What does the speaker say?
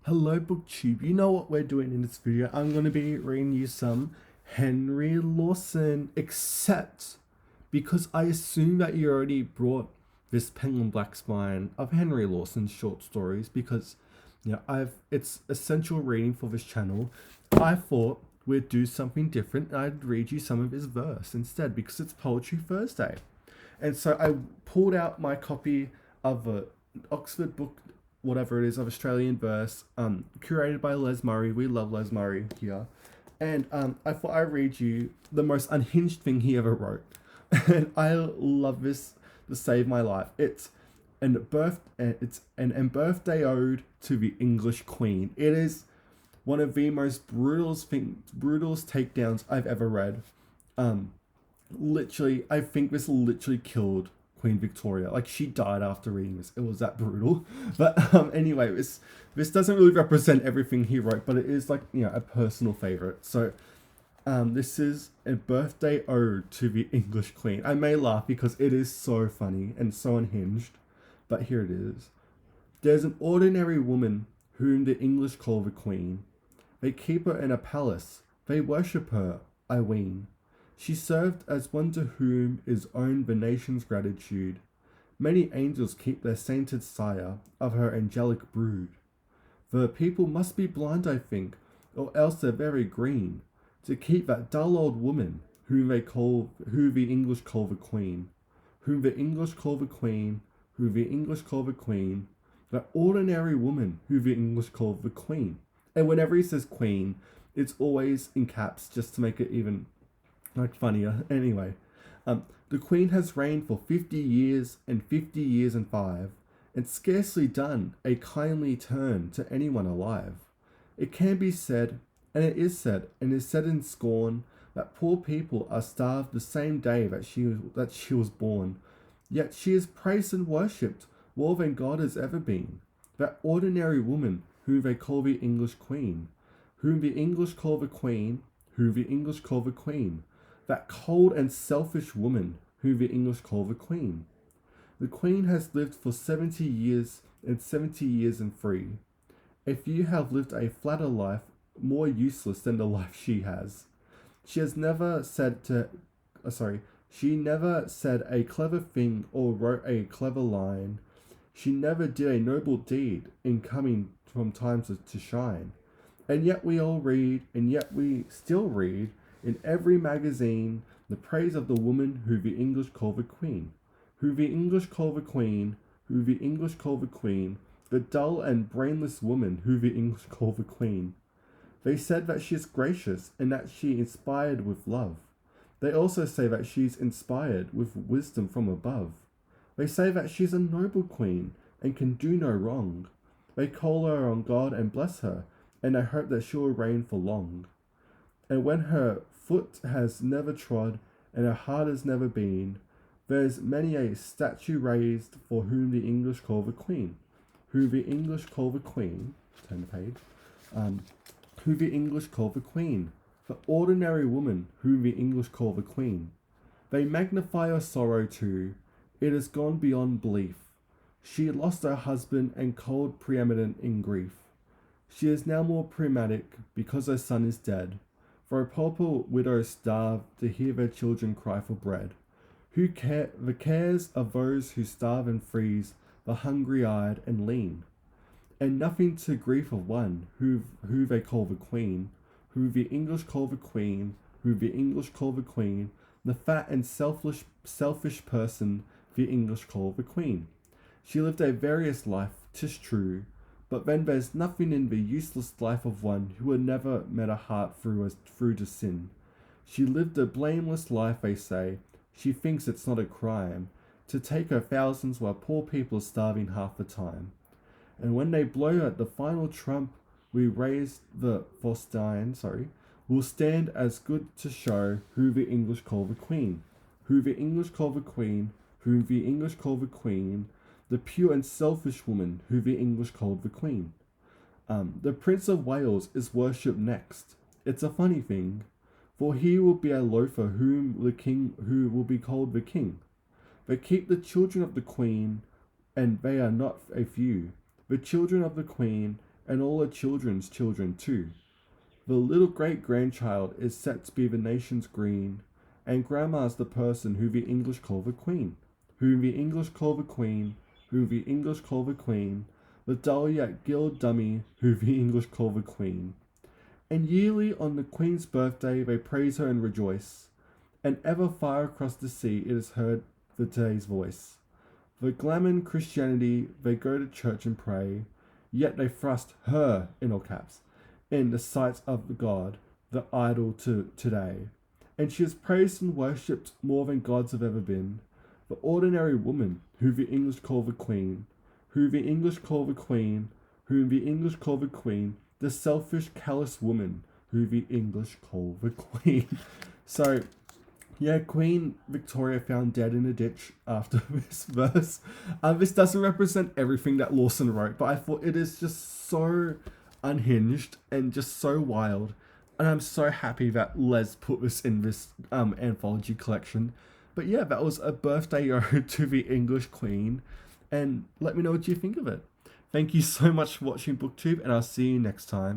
Hello booktube, you know what we're doing in this video. I'm going to be reading you some Henry Lawson, except because I assume that you already brought this Penguin Black Spine of Henry Lawson's short stories because it's essential reading for this channel. I thought we'd do something different and I'd read you some of his verse instead because it's Poetry Thursday. And so I pulled out my copy of a Oxford book, whatever it is, of Australian verse, curated by Les Murray. We love Les Murray here. And I thought I'd read you the most unhinged thing he ever wrote. And I love this to save my life. It's an birthday ode to the English Queen. It is one of the most brutalest takedowns I've ever read. Literally, I think this literally killed Queen Victoria. Like, she died after reading this. It was that brutal. But anyway, this doesn't really represent everything he wrote, but it is like, a personal favorite. So this is a birthday ode to the English Queen. I may laugh because it is so funny and so unhinged, but here it is. There's an ordinary woman whom the English call the Queen. They keep her in a palace. They worship her, I ween. She served as one to whom is owed the nation's gratitude. Many angels keep their sainted sire of her angelic brood. The people must be blind, I think, or else they're very green, to keep that dull old woman who the English call the Queen, whom the English call the Queen, who the English call the Queen, that ordinary woman who the English call the Queen. And whenever he says Queen, it's always in caps just to make it even funnier. Anyway, the Queen has reigned for 50 years and 50 years and 5, and scarcely done a kindly turn to anyone alive. It can be said, and it is said, and is said in scorn, that poor people are starved the same day that she was born. Yet she is praised and worshipped more than God has ever been. That ordinary woman whom they call the English Queen, whom the English call the Queen, who the English call the Queen. That cold and selfish woman who the English call the Queen. The Queen has lived for 70 years and 70 years and 3. If you have lived a flatter life, more useless than the life she has. She never said a clever thing or wrote a clever line. She never did a noble deed in coming from times to shine. And yet we all read, and yet we still read, in every magazine, the praise of the woman who the English call the Queen, who the English call the Queen, who the English call the Queen, the dull and brainless woman who the English call the Queen. They said that she is gracious and that she inspired with love. They also say that she's inspired with wisdom from above. They say that she's a noble queen and can do no wrong. They call her on God and bless her, and I hope that she will reign for long. And when her foot has never trod, and her heart has never been, there's many a statue raised for whom the English call the Queen, who the English call the Queen, turn the page, who the English call the Queen, the ordinary woman whom the English call the Queen. They magnify her sorrow too, it has gone beyond belief. She lost her husband and cold preeminent in grief. She is now more pragmatic because her son is dead. For a pauper widow starve to hear their children cry for bread. The cares of those who starve and freeze, the hungry-eyed and lean. And nothing to grief of one who they call the Queen, who the English call the Queen, who the English call the Queen, the fat and selfish person the English call the Queen. She lived a various life, 'tis true, but then there's nothing in the useless life of one who had never met a heart through to sin. She lived a blameless life, they say. She thinks it's not a crime to take her thousands while poor people are starving half the time. And when they blow at the final trump, we raise the will stand as good to show who the English call the Queen, who the English call the Queen, who the English call the Queen, the pure and selfish woman who the English called the Queen. The Prince of Wales is worshipped next. It's a funny thing, for he will be a loafer who will be called the King. They keep the children of the Queen, and they are not a few. The children of the Queen, and all her children's children too. The little great-grandchild is set to be the nation's green, and Grandma's the person who the English call the Queen, who the English call the Queen, who the English call the Queen, the dull yet gilded dummy who the English call the Queen. And yearly on the Queen's birthday they praise her and rejoice, and ever far across the sea it is heard the day's voice. The glamour Christianity they go to church and pray, yet they thrust her, in all caps, in the sight of the God, the idol to today. And she is praised and worshipped more than gods have ever been. The ordinary woman, who the English call the Queen, who the English call the Queen, whom the English call the Queen, the selfish, callous woman, who the English call the Queen. So, yeah, Queen Victoria found dead in a ditch after this verse. This doesn't represent everything that Lawson wrote, but I thought it is just so unhinged and just so wild. And I'm so happy that Les put this in this anthology collection. But yeah, that was a birthday ode to the English Queen. And let me know what you think of it. Thank you so much for watching BookTube, and I'll see you next time.